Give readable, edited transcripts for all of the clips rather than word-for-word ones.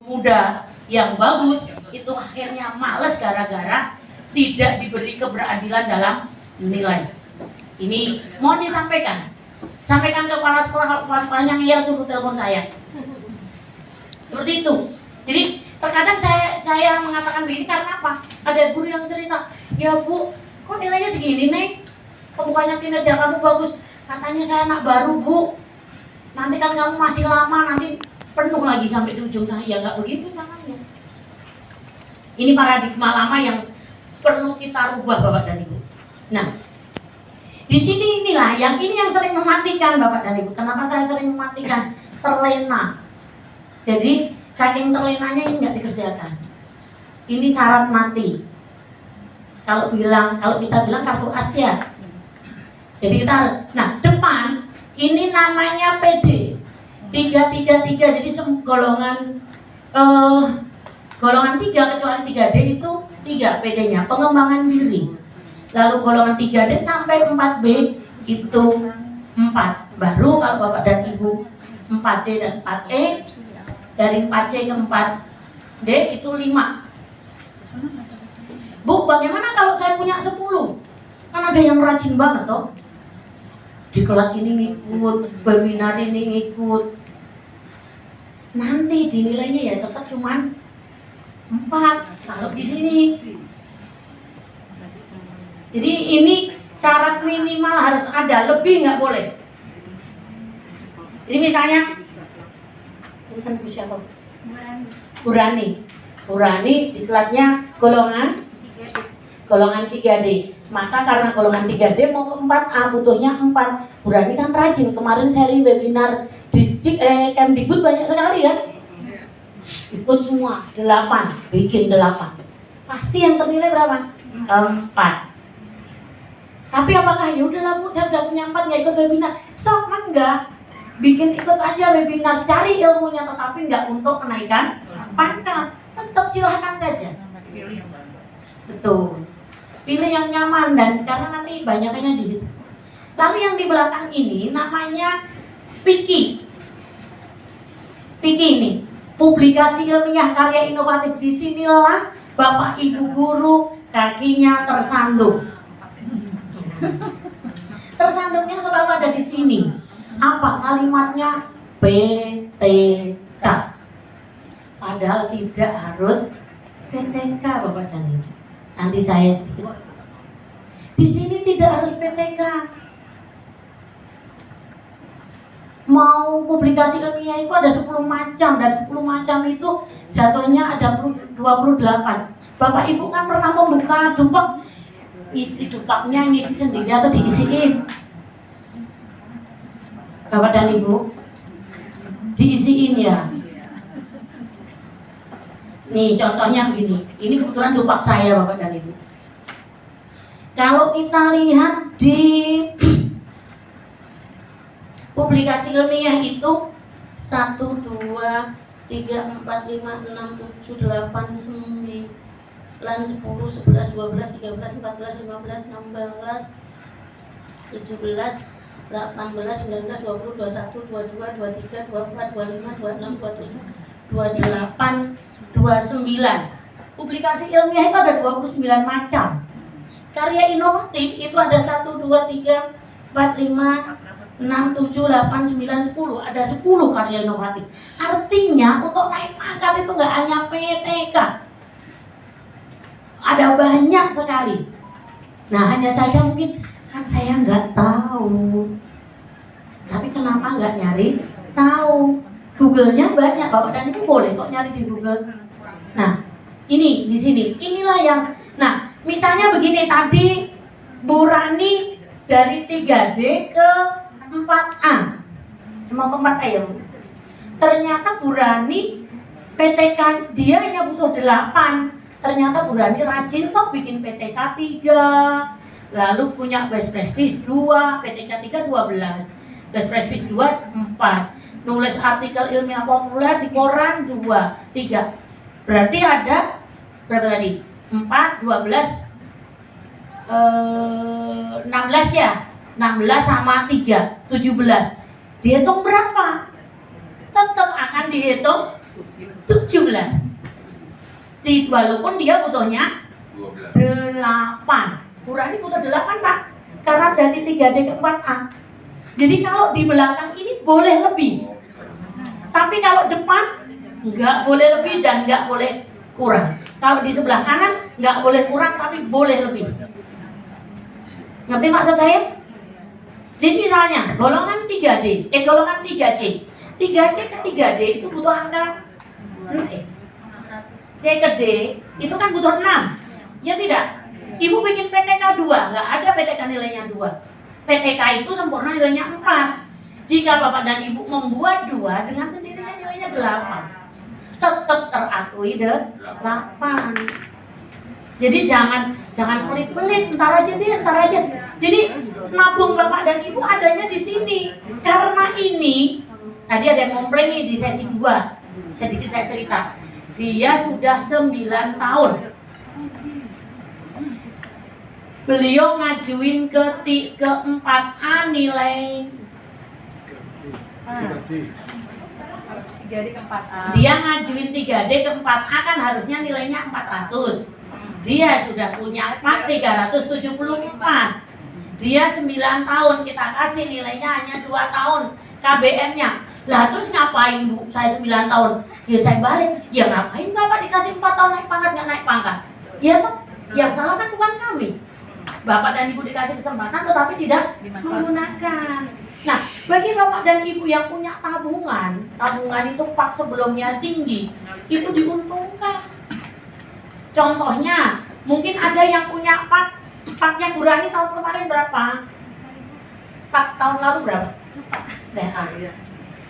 muda yang bagus itu akhirnya males gara-gara tidak diberi keberadilan dalam nilai. Ini mau disampaikan, sampaikan ke kepala sekolah, kalau kepala sekolahnya ngeyel suruh telepon saya. Seperti itu. Jadi terkadang saya mengatakan begini karena apa? Ada guru yang cerita, ya Bu, kok nilainya segini nih? Kok bukannya kinerja kamu bagus? Katanya saya anak baru Bu. Nanti kan kamu masih lama, nanti penuh lagi sampai di ujung sana. Ya nggak begitu caranya. Ini paradigma lama yang perlu kita rubah Bapak dan Ibu. Nah, di sini inilah yang sering mematikan Bapak dan Ibu. Kenapa saya sering mematikan? Terlena. Jadi saking terlenanya ini nggak dikerjakan. Ini syarat mati. Kalau kita bilang kartu as ya. Jadi kita, nah depan ini namanya PD 333. Jadi golongan 3 kecuali 3D itu 3 PD-nya, pengembangan diri. Lalu golongan 3D sampai 4B itu 4. Baru kalau Bapak dan Ibu 4D dan 4E, dari 4C ke 4D itu 5. Bu, bagaimana kalau saya punya 10? Kan ada yang rajin banget toh. Di kelas ini ngikut, webinar ini ngikut. Nanti dinilainya ya tetap cuman 4 kalau di sini. Jadi ini syarat minimal harus ada, lebih nggak boleh. Jadi misalnya, bukan Bu siapa? Urani diklatnya golongan 3D. Maka karena golongan 3D mau ke 4A butuhnya 4. Urani kan rajin, kemarin seri webinar Kemdikbud banyak sekali kan? Ikut semua 8, bikin 8. Pasti yang ternilai berapa? 4. Tapi apakah ya udahlah Bu, saya udah punya 4 nggak ikut webinar? Sok enggak. Bikin ikut aja webinar, cari ilmunya, tetapi nggak untuk kenaikan pangkat. Tetap silahkan saja. Betul. Pilih yang nyaman dan karena nanti banyaknya di situ. Lalu yang di belakang ini namanya PIKI. PIKI ini publikasi ilmiah karya inovatif. Disinilah Bapak Ibu guru kakinya tersandung. Tersandungnya selalu ada di sini. Apa kalimatnya? PTK. Padahal tidak harus PTK Bapak dan Ibu. Nanti saya sedikit. Di sini tidak harus PTK. Mau publikasi ilmiah itu ada 10 macam. Dan 10 macam itu jatuhnya ada 28. Bapak Ibu kan pernah membuka dupak. Isi dupaknya ngisi sendiri atau diisiin? Bapak dan Ibu, diisiin ya. Nih contohnya begini. Ini kebetulan dupak saya Bapak dan Ibu. Kalau kita lihat di publikasi ilmiah itu 1, 2, 3, 4, 5, 6, 7, 8, 9, 10, 11, 12, 13, 14, 15, 16, 17, 18, 19, 20, 21, 22, 23, 24, 25, 26, 27, 28, 29. Publikasi ilmiah itu ada 29 macam. Karya inovatif itu ada 1, 2, 3, 4, 5, 6, 7, 8, 9, 10. Ada 10 karya inovatif. Artinya untuk naik pangkat itu nggak hanya PTK. Ada banyak sekali. Nah hanya saja mungkin kan saya nggak tahu. Tapi kenapa nggak nyari tahu? Google-nya banyak Bapak dan Ibu, boleh kok nyari di Google. Nah ini di sini. Inilah yang. Nah misalnya begini tadi Bu Rani dari 3D ke 4A. Mau ke 4A ya Bu. Ternyata Bu Rani PTK dia hanya butuh 8. Ternyata Bu Rani rajin kok bikin PTK 3. Lalu punya Best Prestige 2, PTK 3 12. Best Prestige 2 4. Nulis artikel ilmiah populer di koran 2, 3. Berarti ada berapa tadi? 4, 12, 16 ya. 16 sama 3, 17. Dihitung berapa? Tetap akan dihitung 17. Walaupun dia butuhnya 8. Kurang ini butuh 8 Pak, karena dari 3D ke 4A. Jadi kalau di belakang ini boleh lebih, tapi kalau depan nggak boleh lebih dan nggak boleh kurang. Kalau di sebelah kanan nggak boleh kurang tapi boleh lebih. Ngerti maksud saya? Jadi misalnya golongan 3D, golongan 3C. 3C ke 3D itu butuh angka C ke D itu kan butuh 6. Ya tidak? Ibu bikin PTK 2, nggak ada PTK nilainya 2. PTK itu sempurna nilainya 4. Jika Bapak dan Ibu membuat 2 dengan sendirinya nilainya 8. Tetap terakui 8. Jadi jangan pelit-pelit, entar aja. Jadi nabung Bapak dan Ibu adanya di sini. Karena ini tadi ada yang komplain nih di sesi 2. Sedikit saya cerita. Dia sudah 9 tahun. Beliau ngajuin ke 4A nilai 3D ke 4A. Dia ngajuin 3D ke 4A kan harusnya nilainya 400. Dia sudah punya 374. Dia 9 tahun, kita kasih nilainya hanya 2 tahun KBM-nya. Lah terus ngapain Bu? Saya 9 tahun. Ya saya balik. Ya ngapain Bapak dikasih 4 tahun naik pangkat nggak naik pangkat? Ya Pak, yang salah kan bukan kami. Bapak dan Ibu dikasih kesempatan tetapi tidak menggunakan. Nah, bagi Bapak dan Ibu yang punya tabungan itu Pak sebelumnya tinggi, itu diuntungkan. Contohnya, mungkin ada yang punya Paknya Bu Rani tahun kemarin berapa? Pak tahun lalu berapa?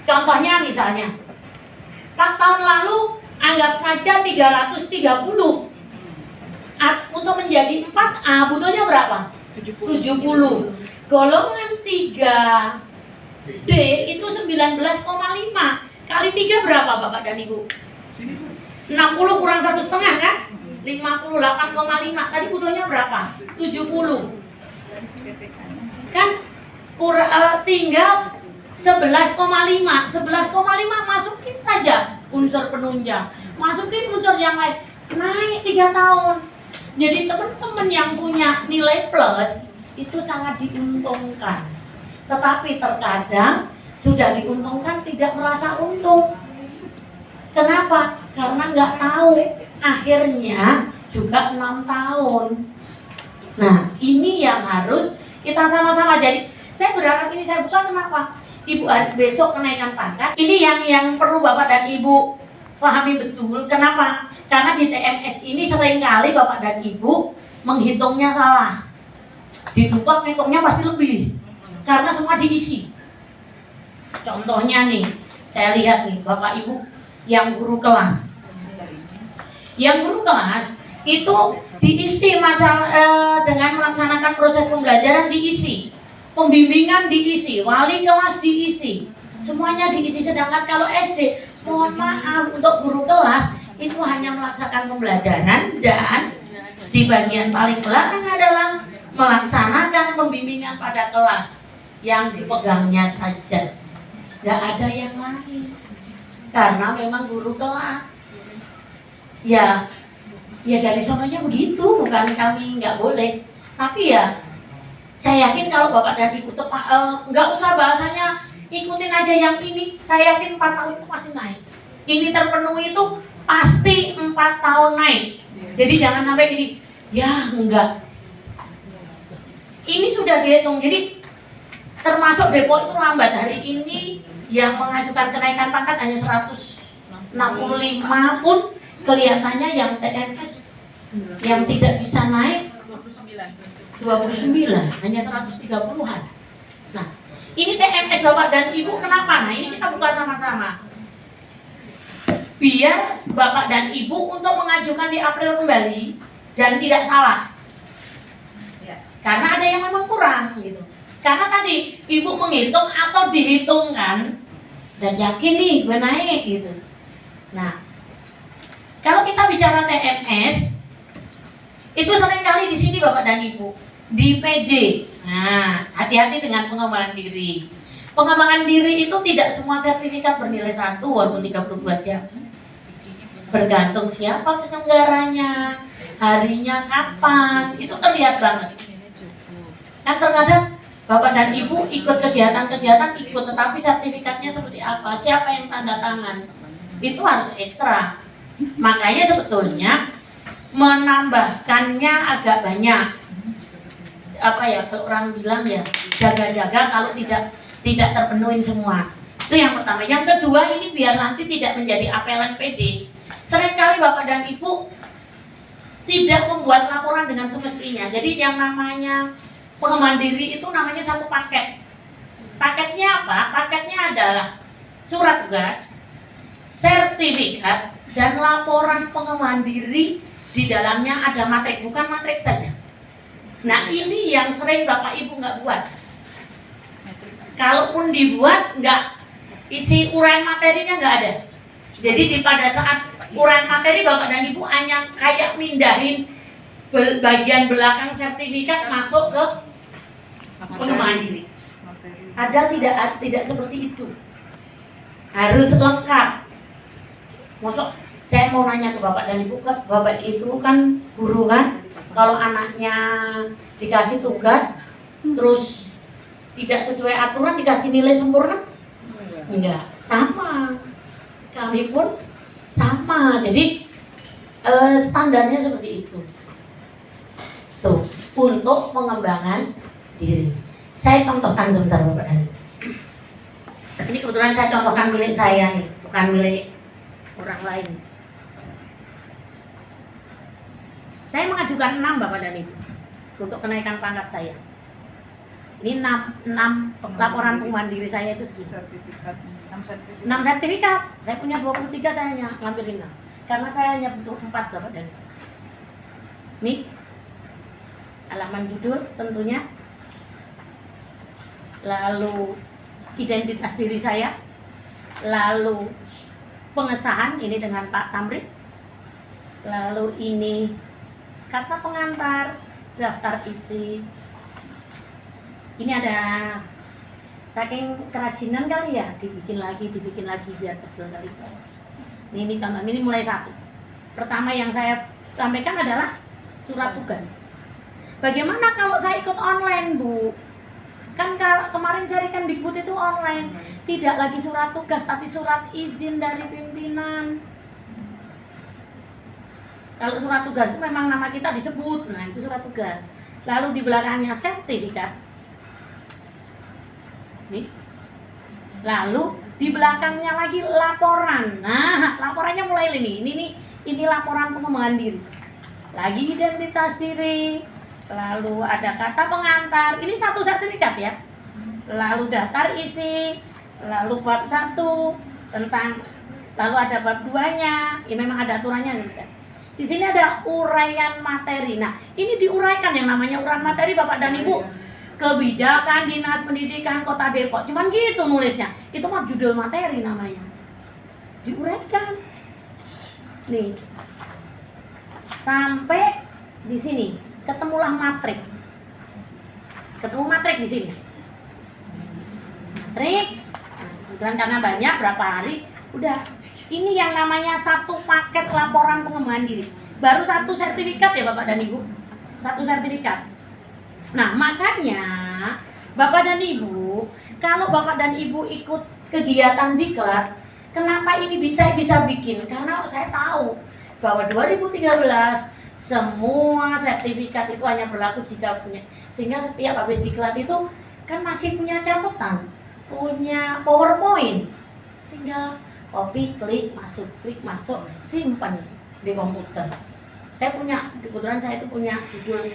Contohnya misalnya, Pak tahun lalu anggap saja 330. Untuk menjadi 4A butuhnya berapa? 70. Golongan 3D itu 19,5. Kali 3 berapa Bapak dan Ibu? 60 kurang 1,5 kan? 58,5. Tadi butuhnya berapa? 70. Kan tinggal 11,5. 11,5 masukin saja unsur penunjang. Masukin unsur yang lain. Naik 3 tahun. Jadi teman-teman yang punya nilai plus itu sangat diuntungkan. Tetapi terkadang sudah diuntungkan tidak merasa untung. Kenapa? Karena nggak tahu. Akhirnya juga 6 tahun. Nah, ini yang harus kita sama-sama. Jadi saya berharap ini saya bukan kenapa Ibu besok kenaikan pangkat. Ini yang perlu Bapak dan Ibu pahami betul. Kenapa? Karena di TMS ini seringkali Bapak dan Ibu menghitungnya salah. Dibuka ngitungnya pasti lebih. Karena semua diisi. Contohnya nih, saya lihat nih Bapak Ibu yang guru kelas. Yang guru kelas itu diisi dengan melaksanakan proses pembelajaran diisi. Pembimbingan diisi, wali kelas diisi. Semuanya diisi, sedangkan kalau SD, mohon maaf untuk guru kelas itu hanya melaksanakan pembelajaran dan di bagian paling belakang adalah melaksanakan pembimbingan pada kelas yang dipegangnya saja. Gak ada yang lain. Karena memang guru kelas. Ya dari sononya begitu, bukan kami nggak boleh. Tapi ya saya yakin kalau Bapak dan Ibu nggak usah bahasanya ikutin aja yang ini. Saya yakin 4 tahun itu pasti naik. Ini terpenuhi itu pasti 4 tahun naik. Jadi jangan sampai gini, ya enggak. Ini sudah dihitung. Jadi termasuk Depok itu lambat. Hari ini yang mengajukan kenaikan pangkat hanya 165 pun kelihatannya yang TNS yang tidak bisa naik 29, hanya 130-an. Nah, ini TMS Bapak dan Ibu kenapa? Nah, ini kita buka sama-sama. Biar Bapak dan Ibu untuk mengajukan di April kembali dan tidak salah. Karena ada yang memang kurang gitu. Karena tadi Ibu menghitung atau dihitungkan dan yakin nih gue naik gitu. Nah, kalau kita bicara TMS itu seringkali di sini Bapak dan Ibu di PD. Nah, hati-hati dengan pengembangan diri. Pengembangan diri itu tidak semua sertifikat bernilai 1 walaupun 32 jam. bergantung siapa penyelenggaranya, harinya kapan, itu terlihat banget. Kan terkadang Bapak dan Ibu ikut kegiatan-kegiatan ikut, tetapi sertifikatnya seperti apa, siapa yang tanda tangan, itu harus ekstra. Makanya sebetulnya menambahkannya agak banyak. Apa ya, kalau orang bilang ya, jaga-jaga kalau tidak terpenuhi semua. Itu yang pertama. Yang kedua, ini biar nanti tidak menjadi apelan PD. Seringkali Bapak dan Ibu tidak membuat laporan dengan semestinya. Jadi yang namanya pengembangan diri itu namanya satu paket. Paketnya apa? Paketnya adalah surat tugas, sertifikat, dan laporan pengembangan diri. Di dalamnya ada matrik, bukan matrik saja. Nah, ini yang sering Bapak Ibu nggak buat. Kalaupun dibuat, nggak, isi uraian materinya nggak ada. Jadi pada saat uraian materi, Bapak dan Ibu hanya kayak mindahin bagian belakang sertifikat masuk ke pengembangan diri. Ada tidak seperti itu. Harus lengkap. Masuk. Saya mau nanya ke Bapak dan Ibu, Bapak itu kan guru kan, kalau anaknya dikasih tugas terus tidak sesuai aturan dikasih nilai sempurna? Enggak, sama. Kami pun sama. Jadi standarnya seperti itu. Tuh, untuk pengembangan diri. Saya contohkan sebentar Bapak dan Ibu. Ini kebetulan saya contohkan milik saya nih, bukan milik orang lain. Saya mengajukan 6 Bapak dan Ibu untuk kenaikan pangkat saya. Ini 6 laporan pengembangan diri saya itu segitu. 6 sertifikat. Saya punya 23, saya hanya ngambil 6. Karena saya hanya butuh 4 Bapak dan Ibu. Nih, halaman judul tentunya. Lalu identitas diri saya. Lalu pengesahan ini dengan Pak Tamrid. Lalu ini kata pengantar, daftar isi. Ini ada saking kerajinan kali ya, dibikin lagi biar tebal kali saya. Ini contoh, ini mulai 1. Pertama yang saya sampaikan adalah surat tugas. Bagaimana kalau saya ikut online, Bu? Kan kemarin Serikan Dikbud itu online, tidak lagi surat tugas tapi surat izin dari pimpinan. Kalau surat tugas itu memang nama kita disebut, nah itu surat tugas. Lalu di belakangnya sertifikat. Nih. Lalu di belakangnya lagi laporan. Nah, laporannya mulai ini laporan pengembangan diri. Lagi identitas diri. Lalu ada kata pengantar. Ini 1 sertifikat ya. Lalu daftar isi. Lalu bab 1 tentang, lalu ada bab 2-nya. Ya memang ada aturannya gitu. Di sini ada uraian materi. Nah, ini diuraikan yang namanya uraian materi Bapak dan Ibu. Kebijakan Dinas Pendidikan Kota Depok. Cuman gitu nulisnya. Itu mah judul materi namanya. Diuraikan. Nih. Sampai di sini ketemulah matrik. Ketemu matrik di sini. Matrik. Kemudian karena banyak berapa hari, udah. Ini yang namanya 1 paket laporan pengembangan diri. Baru 1 sertifikat ya Bapak dan Ibu. 1 sertifikat. Nah makanya Bapak dan Ibu, kalau Bapak dan Ibu ikut kegiatan diklat, kenapa ini bisa bikin? Karena saya tahu bahwa 2013 semua sertifikat itu hanya berlaku jika punya. Sehingga setiap habis diklat itu kan masih punya catatan, punya PowerPoint. Tinggal copy, klik masuk, simpan di komputer. Saya punya, kebetulan saya itu punya judul,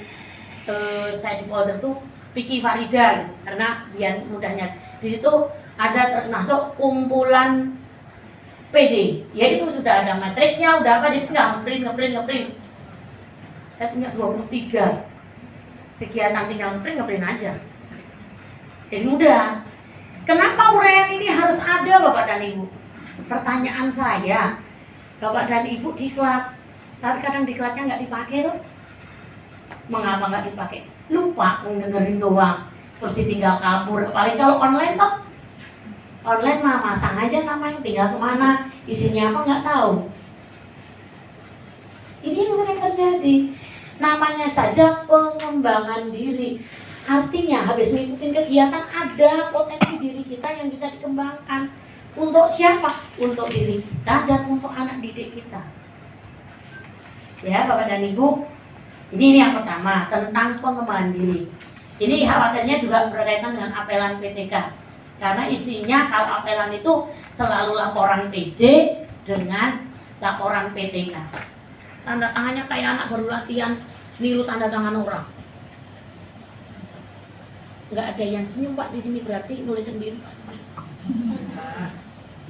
saya di folder tuh Vicky Farida gitu, karena biar mudahnya. Di situ ada termasuk kumpulan PD, yaitu sudah ada matriknya, udah apa, jadi tinggal ngeprint. Saya punya 23 kegiatan, tinggal ngeprint aja. Jadi mudah. Kenapa uraian ini harus ada Bapak dan Ibu? Pertanyaan saya, Bapak dan Ibu diklat, tapi kadang diklatnya nggak dipakai loh. Mengapa nggak dipakai? Lupa dengerin doang, terus ditinggal kabur. Apalagi kalau online toh, online mah masang aja namanya, tinggal kemana, isinya apa nggak tahu. Ini yang sering terjadi. Namanya saja pengembangan diri. Artinya habis mengikuti kegiatan ada potensi diri kita yang bisa dikembangkan. Untuk siapa? Untuk diri kita dan untuk anak didik kita. Ya Bapak dan Ibu. Ini yang pertama tentang pengembangan diri. Ini khawatirnya juga berkaitan dengan apelan PTK. Karena isinya kalau apelan itu selalu laporan PD dengan laporan PTK. Tanda tangannya kayak anak baru latihan niru tanda tangan orang. Nggak ada yang senyum Pak di sini, berarti nulis sendiri.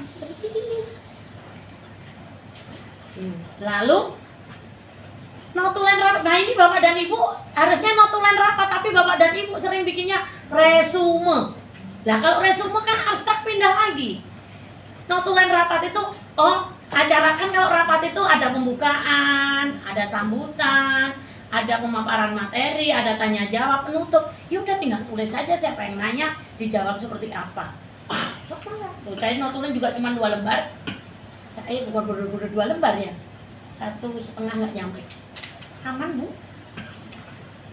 Seperti ini. Lalu notulen rapat. Nah ini Bapak dan Ibu harusnya notulen rapat, tapi Bapak dan Ibu sering bikinnya resume. Nah kalau resume kan abstrak, pindah lagi. Notulen rapat itu, acara kan kalau rapat itu ada pembukaan, ada sambutan, ada pemaparan materi, ada tanya jawab, penutup. Ya udah tinggal tulis saja siapa yang nanya, dijawab seperti apa. Tuh, saya notulen juga cuma 2 lembar. Saya bukan bener-bener 2 lembar ya, 1,5 nggak nyampe. Aman Bu.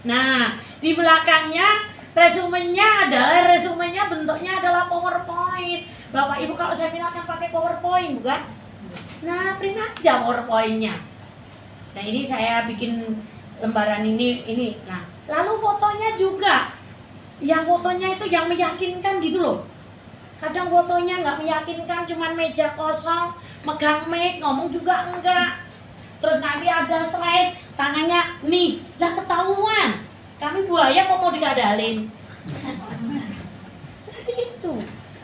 Nah di belakangnya resumenya bentuknya adalah PowerPoint. Bapak Ibu kalau seminar kan pakai PowerPoint bukan? Nah print aja PowerPoint-nya. Nah ini saya bikin lembaran ini. Nah lalu fotonya juga, yang fotonya itu yang meyakinkan gitu loh. Kadang fotonya nggak meyakinkan, cuman meja kosong, megang mic, ngomong juga enggak. Terus nanti ada slide, tangannya nih, lah ketahuan. Kami buaya kok mau dikadalin. Seperti itu.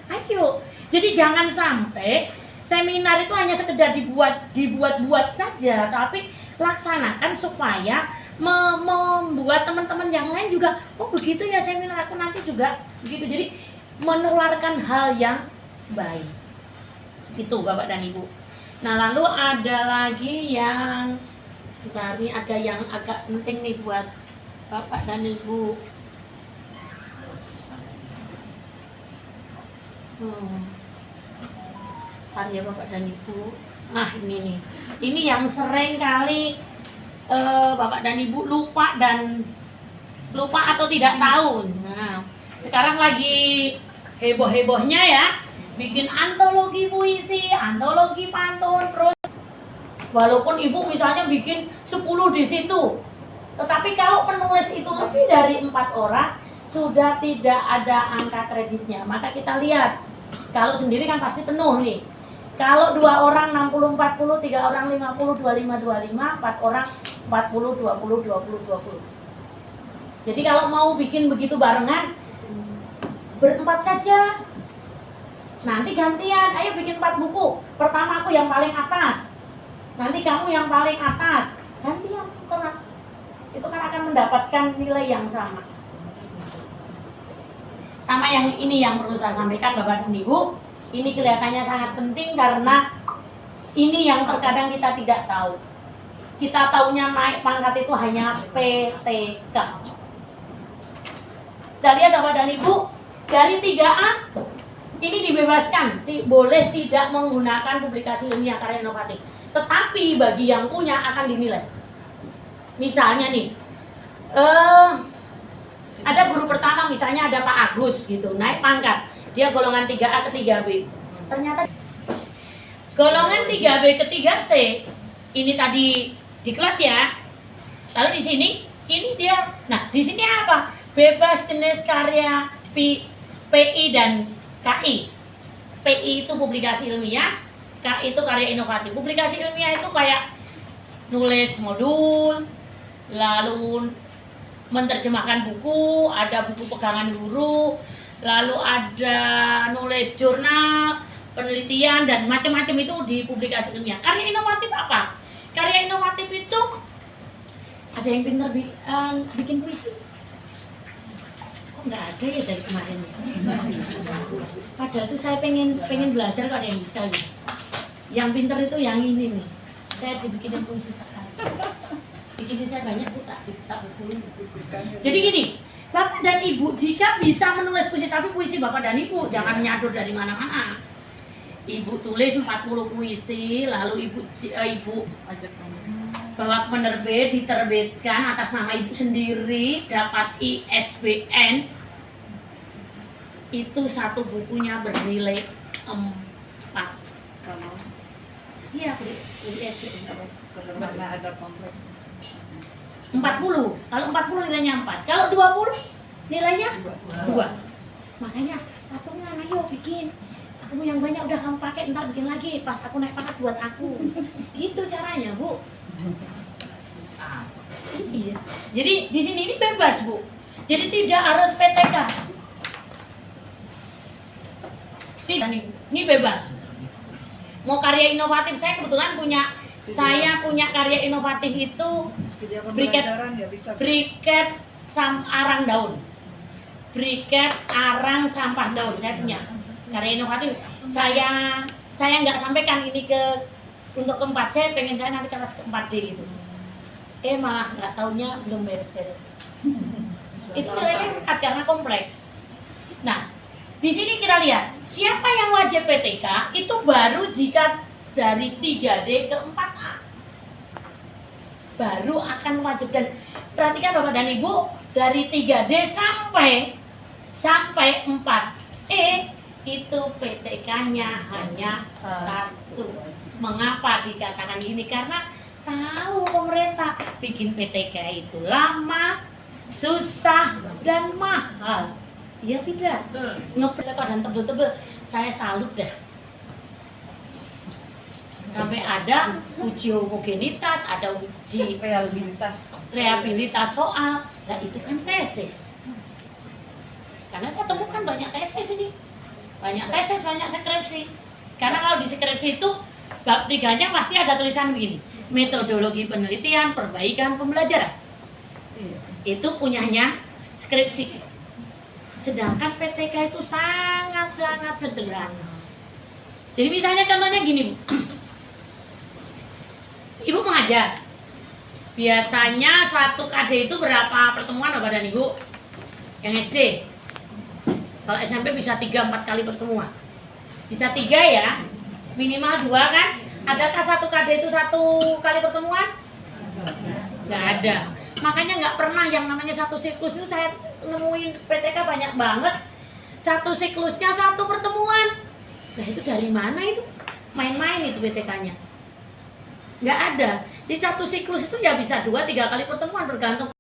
Ayo. Jadi jangan sampai seminar itu hanya sekedar dibuat saja, tapi laksanakan supaya membuat teman-teman yang lain juga, oh begitu ya seminar aku nanti juga begitu. Jadi menularkan hal yang baik. Itu Bapak dan Ibu. Nah lalu ada lagi yang ini ada yang agak penting nih buat Bapak dan Ibu. Ya Bapak dan Ibu. Nah ini nih. Ini yang sering kali Bapak dan Ibu lupa atau tidak tahu. Nah sekarang lagi heboh-hebohnya ya, bikin antologi puisi, antologi pantun, terus walaupun Ibu misalnya bikin 10 di situ, tetapi kalau penulis itu lebih dari 4 orang, sudah tidak ada angka kreditnya. Maka kita lihat, kalau sendiri kan pasti penuh nih. Kalau 2 orang 60, 40, 3 orang 50, 25, 25, 4 orang 40, 20, 20, 20. Jadi kalau mau bikin begitu barengan, berempat saja. Nanti gantian, ayo bikin 4 buku. Pertama aku yang paling atas, nanti kamu yang paling atas. Gantian, itu kan akan mendapatkan nilai yang sama. Sama yang ini yang perlu saya sampaikan Bapak dan Ibu. Ini kelihatannya sangat penting karena ini yang terkadang kita tidak tahu. Kita taunya naik pangkat itu hanya PTK. Kita lihat Bapak dan Ibu, dari 3A ini dibebaskan, boleh tidak menggunakan publikasi ilmiah karya inovatif. Tetapi bagi yang punya akan dinilai. Misalnya nih, ada guru pertama misalnya ada Pak Agus gitu, naik pangkat. Dia golongan 3A ke 3B. Ternyata golongan 3B ke 3C ini tadi diklat ya. Lalu di sini ini dia. Nah, di sini apa? Bebas jenis karya PI dan KI. PI itu publikasi ilmiah, KI itu karya inovatif. Publikasi ilmiah itu kayak nulis modul, lalu menerjemahkan buku, ada buku pegangan guru, lalu ada nulis jurnal, penelitian dan macam-macam itu di publikasi ilmiah. Karya inovatif apa? Karya inovatif itu ada yang pintar bikin puisi. Kok nggak ada ya dari kemarin ya? Padahal tuh saya pengen belajar kok ada yang bisa gitu. Yang pintar itu yang ini nih. Saya dibikinin puisi sekali. Bikinin saya banyak tuh tak buku. Jadi gini, Bapak dan Ibu jika bisa menulis puisi, tapi puisi Bapak dan Ibu jangan nyadur dari mana-mana. Ibu tulis 40 puisi, lalu ibu Ajak kamu. bawa ke penerbit, diterbitkan atas nama ibu sendiri, dapat ISBN. Itu satu bukunya bernilai 4. Kalau Iya, ISBN. sederhana ada kompleks. 40. Kalau 40 nilainya 4. Kalau 20 nilainya 2. Makanya patungan, ayo bikin. Aku yang banyak udah kamu pakai, ntar bikin lagi pas aku naik pangkat buat aku. Gitu caranya, Bu. Iya. Jadi di sini ini bebas, Bu. Jadi tidak harus PTK. Tidak nih, ini bebas. Mau karya inovatif, saya kebetulan punya karya inovatif itu Video Briket. pembelajaran nggak bisa. briket arang daun. Briket arang sampah daun, saya punya karya inovatif. Saya nggak sampaikan ini untuk keempat, saya pengen saya nanti kelas keempat D gitu. Malah nggak taunya belum beres-beres. Itu nilainya 4 karena kompleks. Nah, di sini kita lihat siapa yang wajib PTK itu baru jika dari 3D ke 4A baru akan wajib. Dan perhatikan Bapak dan Ibu, dari 3D sampai 4E itu PTK-nya hanya 1. Mengapa dikatakan ini? Karena tahu pemerintah bikin PTK itu lama, susah, dan mahal. Iya tidak? Nge-PTK dan tebel-tebel, saya salut dah. Sampai ada uji homogenitas, ada uji reliabilitas soal. Nah itu kan tesis. Karena saya temukan banyak tesis ini. Banyak tesis, banyak skripsi. Karena kalau di skripsi itu bab 3-nya pasti ada tulisan begini. Metodologi penelitian, perbaikan, pembelajaran. Itu punyanya skripsi. Sedangkan PTK itu sangat-sangat sederhana. Jadi misalnya contohnya gini, Bu. Ibu mengajar. Biasanya 1 KD itu berapa pertemuan Bapak dan Ibu? Yang SD. Kalau SMP bisa 3-4 kali pertemuan. Bisa 3 ya. Minimal 2 kan? Adakah 1 KD itu 1 kali pertemuan? Nggak ada. Makanya nggak pernah yang namanya 1 siklus itu saya nemuin PTK banyak banget. 1 siklusnya 1 pertemuan. Nah itu dari mana itu? Main-main itu PTK-nya. Nggak ada. Di 1 siklus itu ya bisa 2-3 kali pertemuan bergantung